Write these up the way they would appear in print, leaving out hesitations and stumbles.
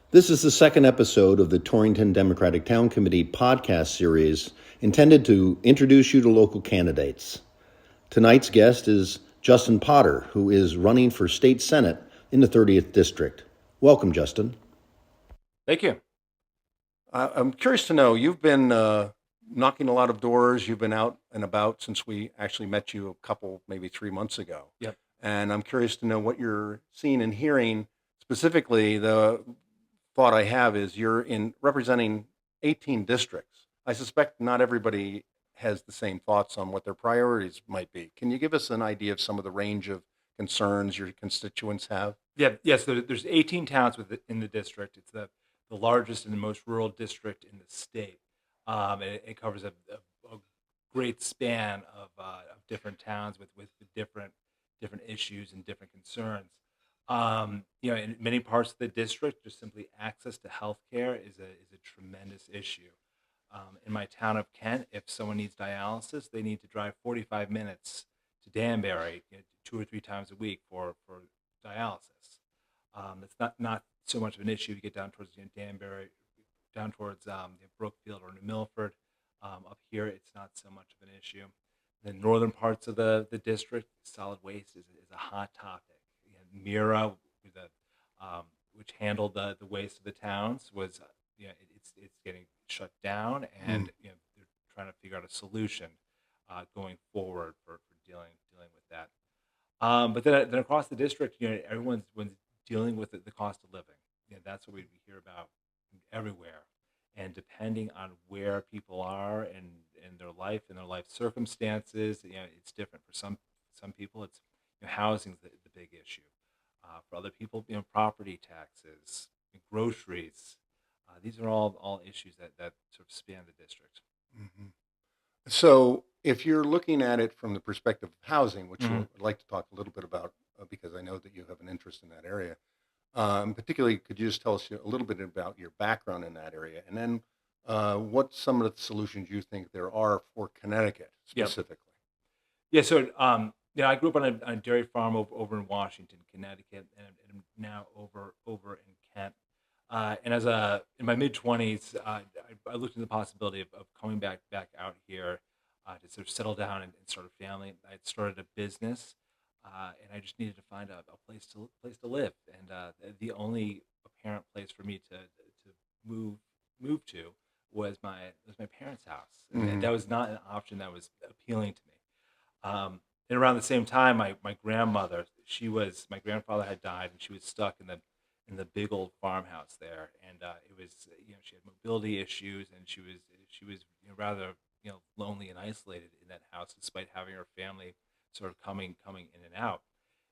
This is the second episode of the Torrington Democratic Town Committee podcast series intended to introduce you to local candidates. Tonight's guest is Justin Potter, who is running for state senate in the 30th District. Welcome, Justin. Thank you. I'm curious to know, you've been knocking a lot of doors. You've been out and about since we actually met you a couple, maybe 3 months ago. Yep. And I'm curious to know what you're seeing and hearing. Specifically, the thought I have is you're representing 18 districts. I suspect not everybody has the same thoughts on what their priorities might be. Can you give us an idea of some of the range of concerns your constituents have? Yes. There's 18 towns within the district. It's the largest and the most rural district in the state. And it covers a great span of different towns with different issues and different concerns. In many parts of the district, just simply access to healthcare is a tremendous issue. In my town of Kent, if someone needs dialysis, they need to drive 45 minutes to Danbury 2 or 3 times a week for dialysis. It's not so much of an issue. You get down towards Danbury, down towards Brookfield or New Milford. Up here, it's not so much of an issue. The northern parts of the district, solid waste is a hot topic. Mira, which handled the waste of the towns, was it's getting shut down, and they're trying to figure out a solution going forward for dealing with that. But then across the district, everyone's dealing with the cost of living. That's what we hear about everywhere. And depending on where people are in their life and their life circumstances, it's different. For some people, it's housing's the big issue. For other people, property taxes, groceries. These are all issues that sort of span the district. Mm-hmm. So if you're looking at it from the perspective of housing, which I'd like to talk a little bit about because I know that you have an interest in that area, particularly, could you just tell us a little bit about your background in that area, and then what some of the solutions you think there are for Connecticut specifically? Yeah, so I grew up on a dairy farm over in Washington, Connecticut, and I'm now over in Kent. And in my mid-20s, I looked into the possibility of coming back out here to sort of settle down and start a family. I had started a business, and I just needed to find a place to live. And the only apparent place for me to move to was my parents' house, and that was not an option that was appealing to me. And around the same time, my grandmother, my grandfather had died, and she was stuck in the big old farmhouse there, and it was she had mobility issues, and she was rather lonely and isolated in that house, despite having her family sort of coming in and out.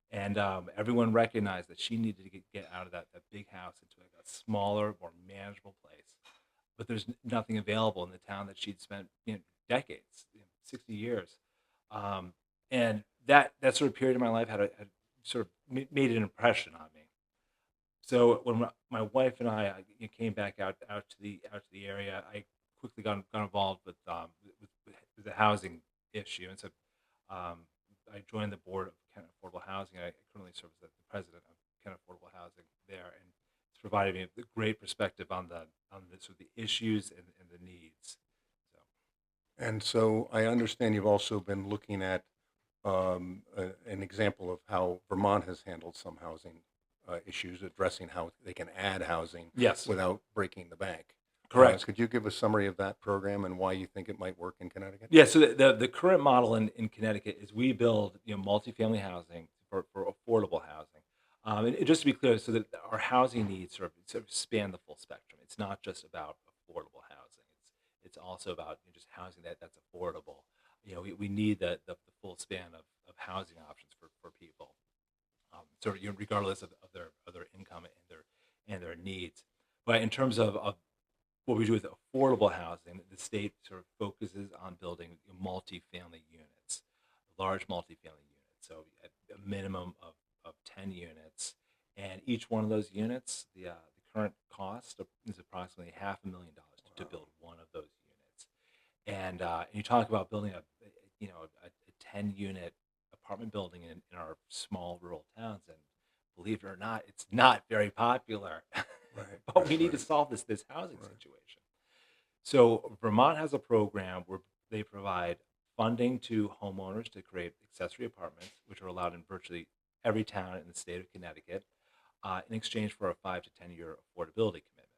And everyone recognized that she needed to get out of that big house into like a smaller, more manageable place. But there's nothing available in the town that she'd spent decades, 60 years. And that sort of period of my life had sort of made an impression on me. So when my wife and I came back out to the area, I quickly got involved with the housing issue, and so I joined the board of Kent Affordable Housing. I currently serve as the president of Kent Affordable Housing there, and it's provided me a great perspective on the sort of the issues and the needs. And so I understand you've also been looking at an example of how Vermont has handled some housing issues, addressing how they can add housing without breaking the bank. Correct. Could you give a summary of that program and why you think it might work in Connecticut? Yeah, so the current model in Connecticut is we build multifamily housing for affordable housing. And just to be clear, so that our housing needs sort of span the full spectrum. It's not just about affordable housing. It's also about just housing that's affordable. We need the full span of housing options for people, sort of regardless of their income and their needs. But in terms of what we do with affordable housing, the state sort of focuses on building multifamily units, large multifamily units. So at a minimum of 10 units, and each one of those units, the current cost is approximately $500,000 to build one of those units. And you talk about building a 10-unit apartment building in our small rural towns, and believe it or not, it's not very popular. Right. but we need to Right. solve this housing Right. situation. So Vermont has a program where they provide funding to homeowners to create accessory apartments, which are allowed in virtually every town in the state of Connecticut, in exchange for a 5 to 10 year affordability commitment.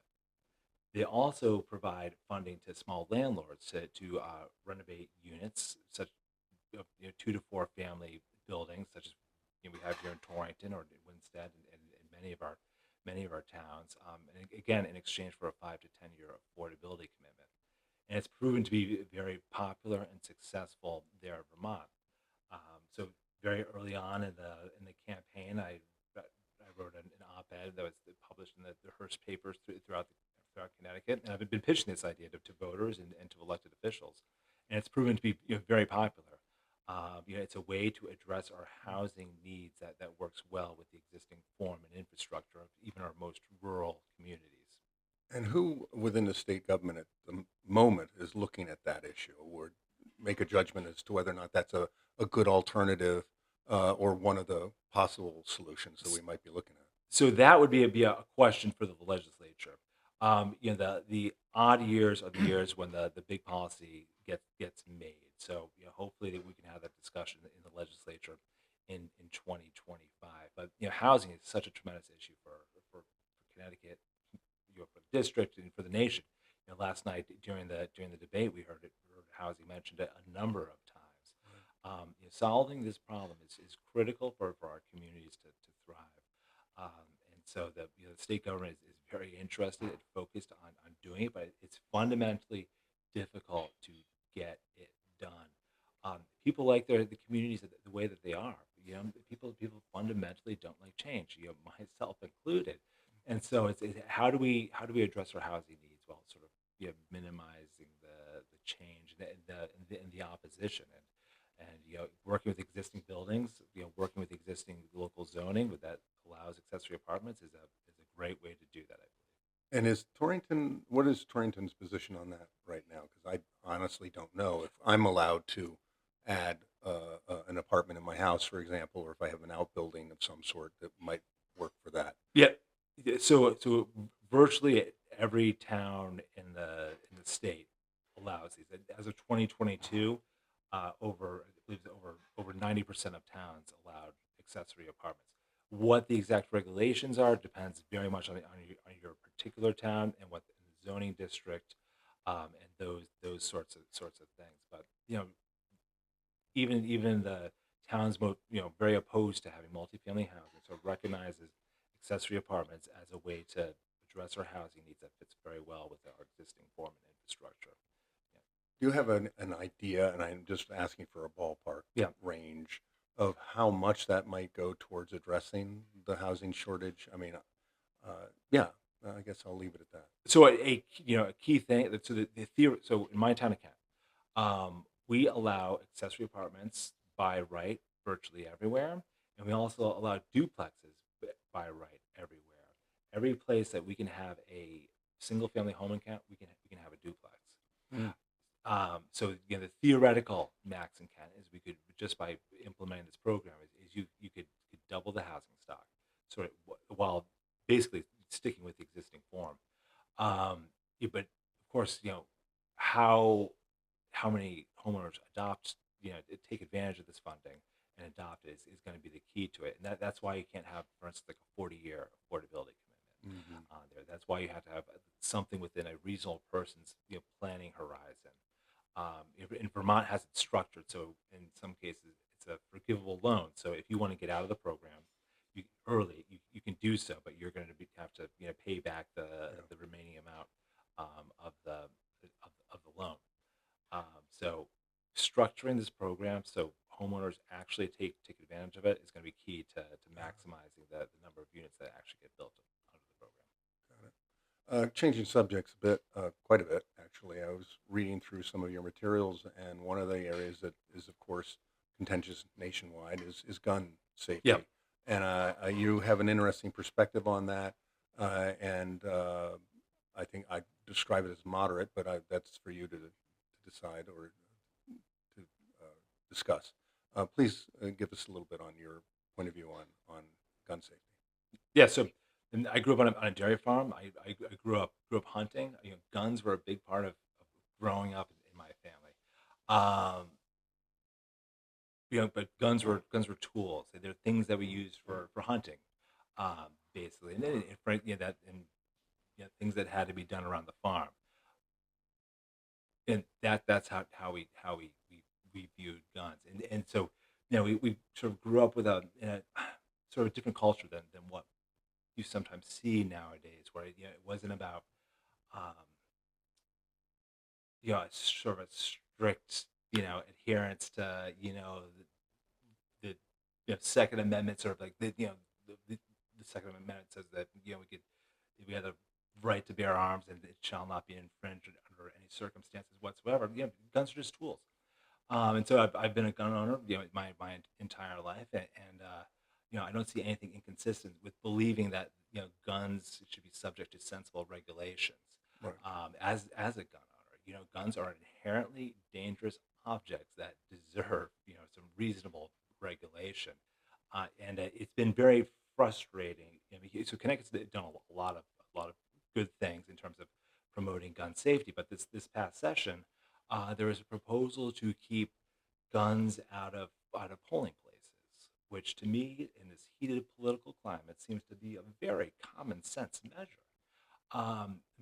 They also provide funding to small landlords to renovate units, such 2 to 4 family buildings, such as we have here in Torrington or in Winstead and many of our towns. And again, in exchange for a 5 to 10 year affordability commitment, and it's proven to be very popular and successful there in Vermont. So very early on in the campaign, I wrote an op-ed that was published in the Hearst papers throughout Connecticut, and I've been pitching this idea to voters and to elected officials, and it's proven to be very popular. It's a way to address our housing needs that works well with the existing form and infrastructure of even our most rural communities. And who within the state government at the moment is looking at that issue or make a judgment as to whether or not that's a good alternative or one of the possible solutions that we might be looking at? So that would be a question for the legislature. The odd years are the years when the big policy gets made. So hopefully that we can have that discussion in the legislature in 2025. But housing is such a tremendous issue for Connecticut, for the district and for the nation. Last night during the debate, we heard housing mentioned a number of times. Solving this problem is critical for our communities to thrive. And so the state government is very interested and focused on doing it, but it's fundamentally difficult to get it done. People like the communities the way that they are. People fundamentally don't like change. Myself included. And so it's how do we address our housing needs while sort of minimizing the change and the opposition and working with existing buildings, working with existing local zoning that allows accessory apartments is a great way to do that, I believe. And what is Torrington's position on that right now? Because I honestly don't know if I'm allowed to add an apartment in my house, for example, or if I have an outbuilding of some sort that might work for that. Yeah. So virtually every town in the state allows these. As of 2022, I believe it's over 90% of towns allowed accessory apartments. What the exact regulations are depends very much on your particular town and what the zoning district, and those sorts of things. But even the towns very opposed to having multifamily housing, so recognizes accessory apartments as a way to address our housing needs that fits very well with our existing form and infrastructure. Do you have an idea, and I'm just asking for a ballpark Yeah. range of how much that might go towards addressing the housing shortage? I mean, yeah, I guess I'll leave it at that. So a key thing so the theory. So in my town of Kent, we allow accessory apartments by right virtually everywhere, and we also allow duplexes by right everywhere. Every place that we can have a single family home in Kent, we can have a duplex. Mm. So the theoretical max in Kent is we could, just by implementing this program, is you could double the housing stock, sort of while basically sticking with the existing form. But of course, how many homeowners take advantage of this funding and adopt it is going to be the key to it, and that's why you can't have, for instance, like a 40-year affordability commitment. There. That's why you have to have something within a reasonable person's planning horizon. In Vermont has it structured, so in some cases it's a forgivable loan. So if you want to get out of the program you can do so, but you're going to have to pay back the remaining amount of the loan. So structuring this program so homeowners actually take advantage of it is going to be key to maximizing the number of units that actually get built under the program. Changing subjects a bit, quite a bit, actually. I was reading through some of your materials, and one of the areas that is, of course, contentious nationwide is gun safety. Yeah. And you have an interesting perspective on that, and I think I describe it as moderate, but that's for you to decide or to discuss. Please give us a little bit on your point of view on gun safety. Yeah, so And I grew up on a dairy farm. I grew up hunting. Guns were a big part of growing up in my family. Um, but guns were tools. They're things that we used for hunting, basically, and then things that had to be done around the farm, and that's how we viewed guns, and so we sort of grew up with a sort of different culture than what you sometimes see nowadays, where it wasn't about um, a sort of a strict adherence to the Second Amendment, sort of like the Second Amendment says that we have the right to bear arms and it shall not be infringed under any circumstances whatsoever. Guns are just tools. And so I've been a gun owner, my entire life, and I don't see anything inconsistent with believing that guns should be subject to sensible regulations. Right. As a gun owner, guns are inherently dangerous objects that deserve some reasonable regulation, and it's been very frustrating. So Connecticut's done a lot of good things in terms of promoting gun safety, but this past session, there was a proposal to keep guns out of polling places, which to me, in this heated political climate, seems to be a very common sense measure.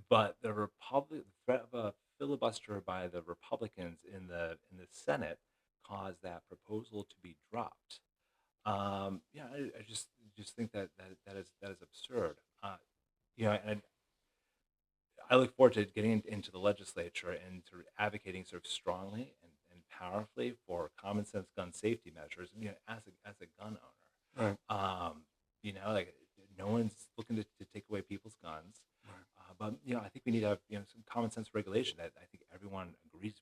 But the threat of a filibuster by the Republicans in the Senate caused that proposal to be dropped. I just think that is absurd. And I look forward to getting into the legislature and sort of advocating sort of strongly and powerfully for common sense gun safety measures. As a gun owner, Right. like no one's looking to take away people's guns, Right. but I think we need to have some common sense regulation that I think everyone agrees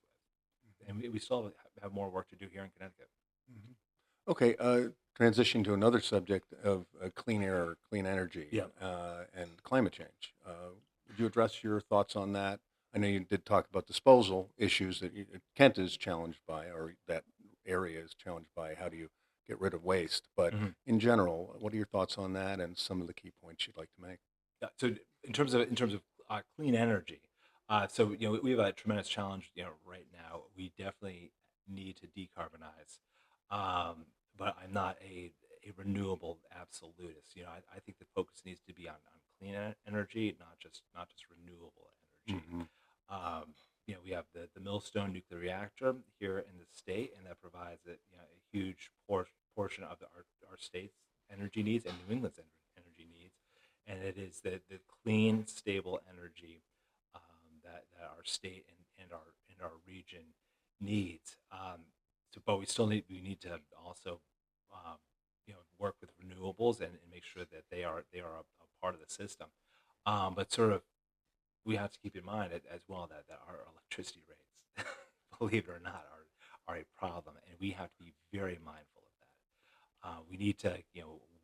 with, and we still have more work to do here in Connecticut. Mhm. Okay, transition to another subject of clean air, or clean energy, Yeah. and climate change. Would you address your thoughts on that? I know you did talk about disposal issues that Kent is challenged by, or that area is challenged by. How do you get rid of waste? But Mhm. in general, what are your thoughts on that and some of the key points you'd like to make? Yeah. So in terms of clean energy, so we have a tremendous challenge. Right now we definitely need to decarbonize, but I'm not a renewable absolutist. I think the focus needs to be on clean energy, not just renewable energy. Hmm. We have the Millstone nuclear reactor here in the state, and that provides a huge portion of our state's energy needs and New England's energy needs, and it is the clean, stable energy that our state and our region needs. But we need to also work with renewables and make sure that they are a part of the system. But sort of we have to keep in mind as well that our electricity rates, believe it or not, are a problem, and we have to be very mindful of that. We need to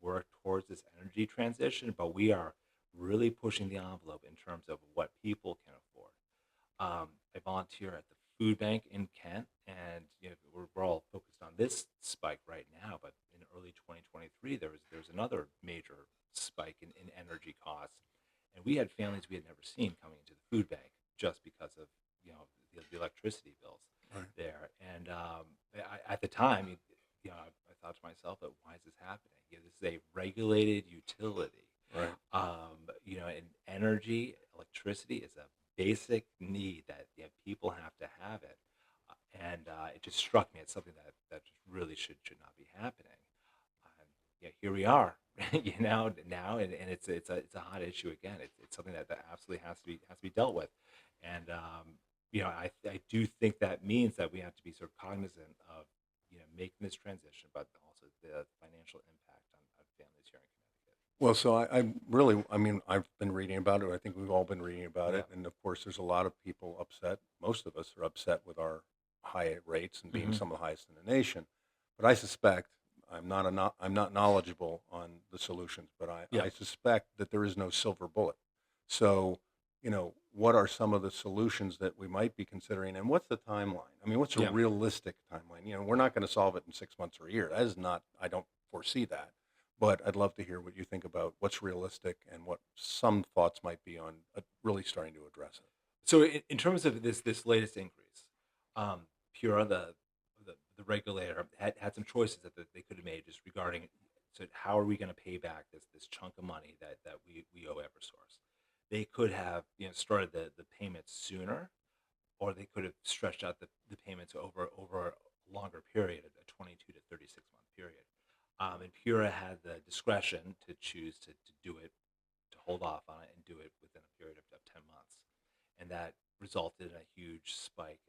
work towards this energy transition, but we are really pushing the envelope in terms of what people can afford. I volunteer at the food bank in Kent, and we're all focused on this spike right now. But in early 2023, there was another major spike in energy costs, and we had families we had never seen coming into the food bank just because of the electricity bills Right. there. And at the time, I thought to myself, "But why is this happening? This is a regulated utility." Right. And energy, electricity is a basic need that people have to have it. And it just struck me as something that just really should not be happening. And here we are, now, and it's a hot issue again. It's something that absolutely has to be dealt with. And I do think that means that we have to be sort of cognizant of making this transition, but also the financial impact on families here in Connecticut. Well, so I mean, I've been reading about it. I think we've all been reading about it. Yeah. And of course, there's a lot of people upset. Most of us are upset with our high rates and being Hmm. some of the highest in the nation. But I suspect I'm not knowledgeable on the solutions, but Yeah. I suspect that there is no silver bullet. So, what are some of the solutions that we might be considering, and what's the timeline? I mean, what's a Yeah. realistic timeline? We're not going to solve it in 6 months or a year. That is not. I don't foresee that. but I'd love to hear what you think about what's realistic and what some thoughts might be on really starting to address it. So in terms of this latest increase, Pura, the regulator, had some choices that they could have made just regarding, so how are we going to pay back this chunk of money that we owe Eversource? They could have started the payments sooner, or they could have stretched out the payments over a longer period, a 22 to 36-month period. And Pura had the discretion to choose to do it, to hold off on it and do it within a period of 10 months. And that resulted in a huge spike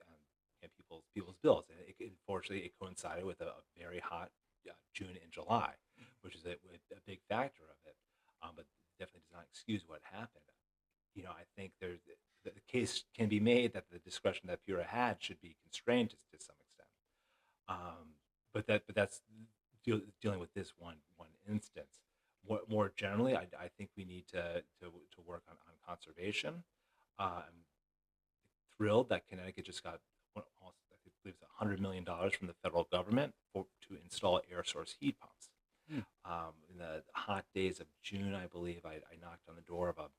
in people's bills. And unfortunately, it coincided with a very hot June and July, which is a big factor of it, but definitely does not excuse what happened. I think the case can be made that the discretion that Pura had should be constrained to some extent. But that's dealing with this one instance. More generally, I think we need to work on conservation. I'm thrilled that Connecticut just got, I believe it's $100 million from the federal government to install air source heat pumps. In the hot days of June, I believe, I knocked on the door of a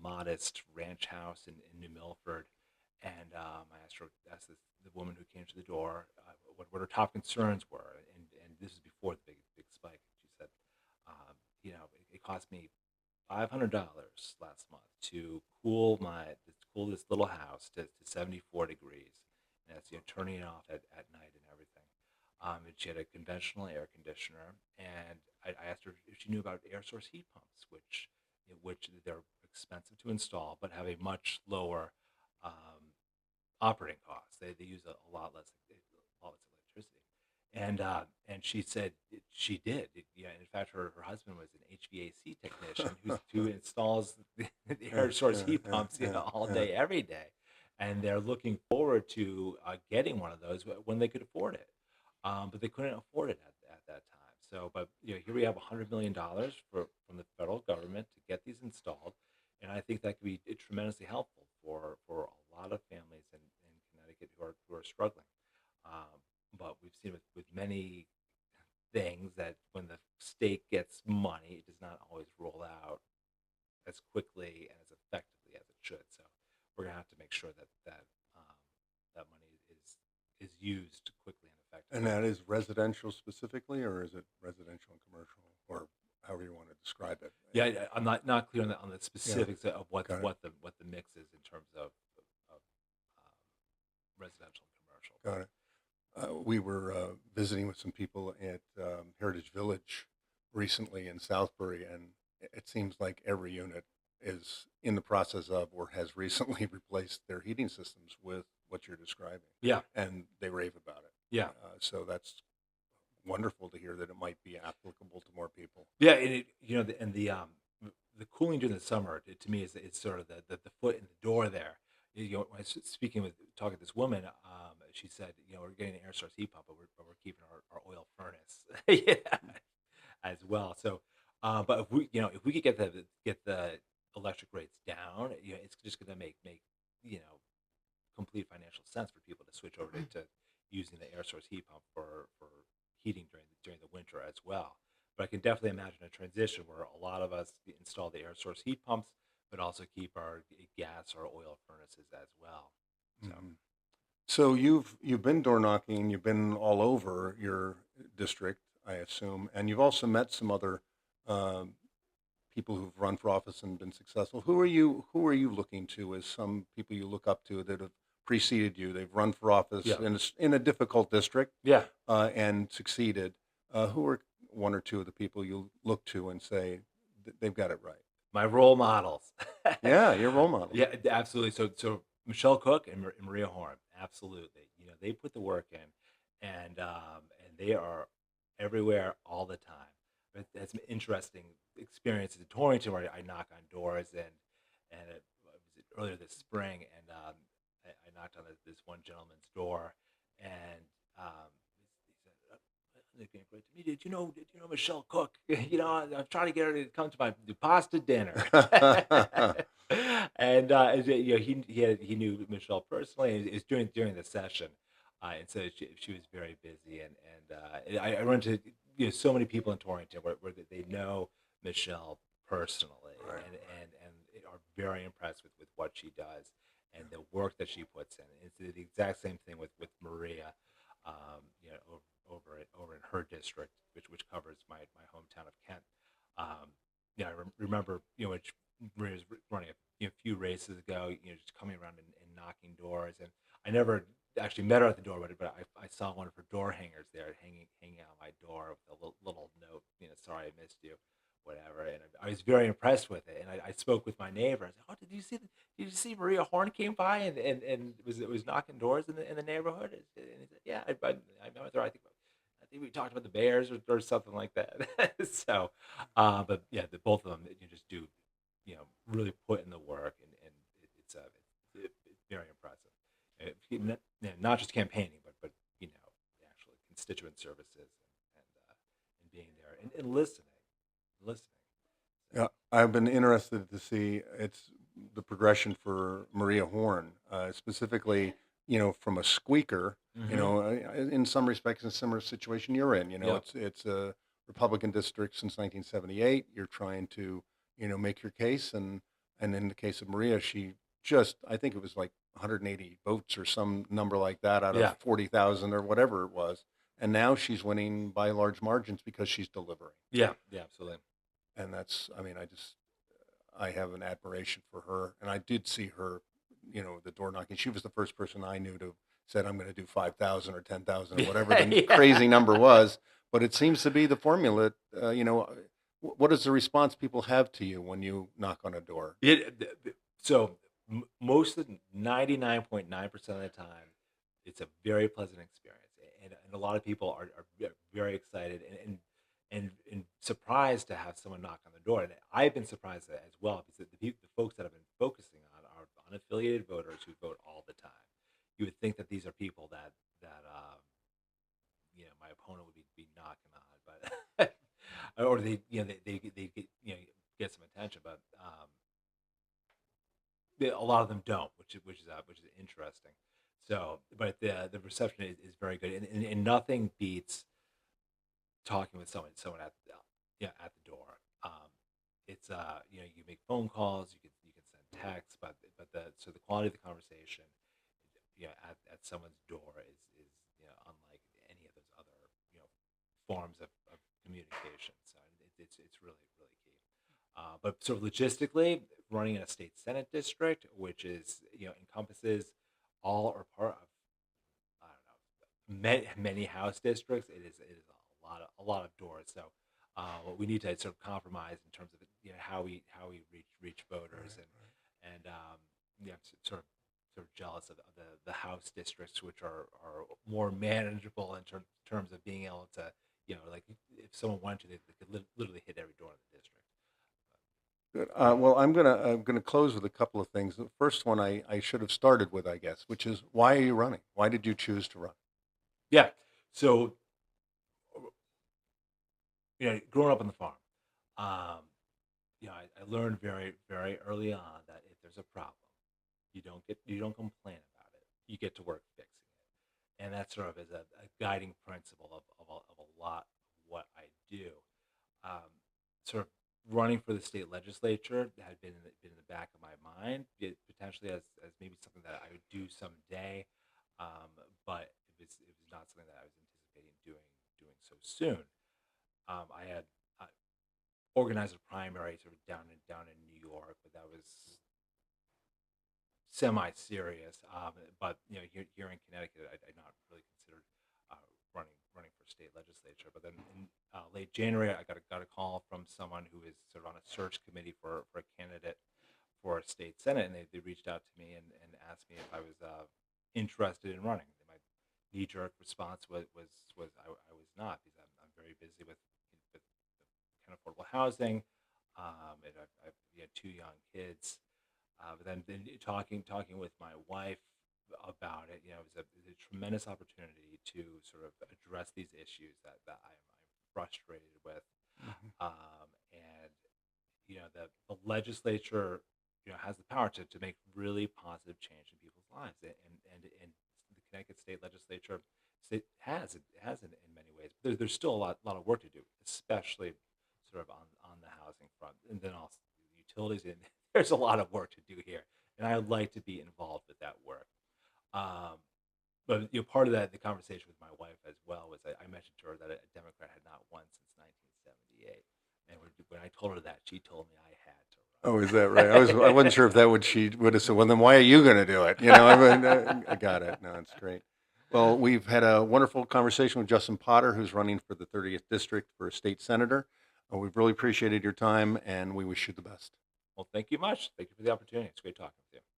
modest ranch house in New Milford, and I asked the woman who came to the door what her top concerns were, and this is before the big spike. She said, it cost me $500 last month to cool this little house to 74 degrees, and that's turning it off at night and everything. And she had a conventional air conditioner, and I asked her if she knew about air source heat pumps, which they're expensive to install but have a much lower operating cost. They use a lot less electricity, and she said she did. In fact, her husband was an HVAC technician who installs the air source heat pumps all day, every day, and they're looking forward to getting one of those when they could afford it, but they couldn't afford it at that time. So, but here we have $100 million from the federal government to get these installed, and I think that could be tremendously helpful for a lot of families in Connecticut who are struggling. But we've seen with many things that when the state gets money, it does not always roll out as quickly and as effectively as it should. So we're gonna have to make sure that money is used quickly and effectively. And that is residential specifically, or is it residential and commercial, or however you want to describe it? Yeah, I'm not clear on the specifics of what the mix is in terms of residential and commercial. Got it. We were visiting with some people at Heritage Village recently in Southbury, and it seems like every unit is in the process of or has recently replaced their heating systems with what you're describing. Yeah, And they rave about it. yeah. So that's wonderful to hear that it might be applicable to more people. Yeah, and the cooling during the summer to me is sort of the foot in the door there. When I was talking to this woman, she said, we're getting an air source heat pump, but we're keeping our oil furnace as well. So, but if we could get the electric rates down, it's just going to make complete financial sense for people to switch over to using the air source heat pump for heating during the winter as well. But I can definitely imagine a transition where a lot of us install the air source heat pumps, but also keep our gas or oil furnaces as well. So, So you've been door knocking, you've been all over your district, I assume, and you've also met some other people who've run for office and been successful. Who are you looking to as some people you look up to that have preceded you? They've run for office in a difficult district, yeah. and succeeded. Who are one or two of the people you look to and say they've got it right? My role models. Yeah, your role model. Yeah, absolutely. So Michelle Cook and Maria Horn, absolutely. They put the work in, and they are everywhere all the time. But it's an interesting experience in Torrington where I knock on doors, and it was earlier this spring, and I knocked on this one gentleman's door, and he said, "Great to meet you. Did you know Michelle Cook? I'm trying to get her to come to my pasta dinner." And he knew Michelle personally. And it was during the session, and so she was very busy. And I run into so many people in Torrington where they know Michelle personally, Right. and are very impressed with what she does and the work that she puts in. It's the exact same thing with Maria, over in her district, which covers my hometown of Kent. I remember when Maria was running a few races ago, just coming around and knocking doors, and I never actually met her at the door, but I saw one of her door hangers there hanging out my door with a little note, sorry I missed you, whatever. And I was very impressed with it. And I spoke with my neighbor. I said, "Oh, did you see Maria Horn came by and was knocking doors in the neighborhood?" And he said, "Yeah, I met with her. I think we talked about the Bears or something like that." So, but yeah, the both of them you just do, really put in the work, and it's very impressive. Not just campaigning, but the actual constituent services and being there and listening. Yeah, I've been interested to see the progression for Maria Horn, specifically, from a squeaker, in some respects, in a similar situation you're in. Yep. It's a Republican district since 1978. You're trying to, make your case, and in the case of Maria, I think it was like 180 votes or some number like that out Yeah. of 40,000 or whatever it was, and now she's winning by large margins because she's delivering. Yeah, absolutely. And I have an admiration for her. And I did see her, the door knocking. She was the first person I knew to said, I'm going to do 5,000 or 10,000 or whatever the Yeah. crazy number was. But it seems to be the formula. What is the response people have to you when you knock on a door? So most of 99.9% of the time, it's a very pleasant experience, and a lot of people are very excited and surprised to have someone knock on the door. And I've been surprised as well, because the folks that I've been focusing on are unaffiliated voters who vote all the time. You would think that these are people that my opponent would be knocking on, but or they get some attention, but a lot of them don't, which is interesting. So, but the reception is very good, and nothing beats talking with someone at at the door. It's you make phone calls, you can send texts, but the quality of the conversation, at someone's door is unlike any of those other forms of communication. So it's really really key. But sort of logistically, running in a state senate district, which is encompasses all or part of, I don't know, many house districts, it is a lot of doors. So we need to sort of compromise in terms of how we reach voters, and I'm sort of jealous of the house districts, which are more manageable in terms of being able to like if someone wanted to, they could literally hit every door in the district. Good. Well, I'm gonna close with a couple of things. The first one I should have started with, I guess, which is, why are you running? Why did you choose to run? Yeah. So, growing up on the farm, I learned very, very early on that if there's a problem, you don't complain about it. You get to work fixing it, and that sort of is a guiding principle of a lot of what I do. Sort of running for the state legislature had been in the back of my mind, potentially as maybe something that I would do someday, but it was not something that I was anticipating doing so soon. I had organized a primary sort of down in New York, but that was semi-serious. But here in Connecticut, I not really considered running for state legislature. But then in late January, I got a call from someone who is sort of on a search committee for a candidate for a state senate, and they reached out to me and asked me if I was interested in running. My knee-jerk response was I was not, because I'm very busy with kind of affordable housing, and I've two young kids. But then talking with my wife about it, it was a tremendous opportunity to sort of address these issues that I'm frustrated with, and the legislature has the power to make really positive change in people's lives, and the Connecticut state legislature It has in many ways. There's still a lot of work to do, especially sort of on the housing front, and then also the utilities. And there's a lot of work to do here, and I'd like to be involved with that work. Um, but part of that, the conversation with my wife as well, was I mentioned to her that a Democrat had not won since 1978, and when I told her that, she told me I had to run. Oh, is that right? I wasn't sure if she would have said, well, then why are you going to do it? I got it. No, it's great. Well, we've had a wonderful conversation with Justin Potter, who's running for the 30th District for a state senator. We've really appreciated your time, and we wish you the best. Well, thank you much. Thank you for the opportunity. It's great talking with you.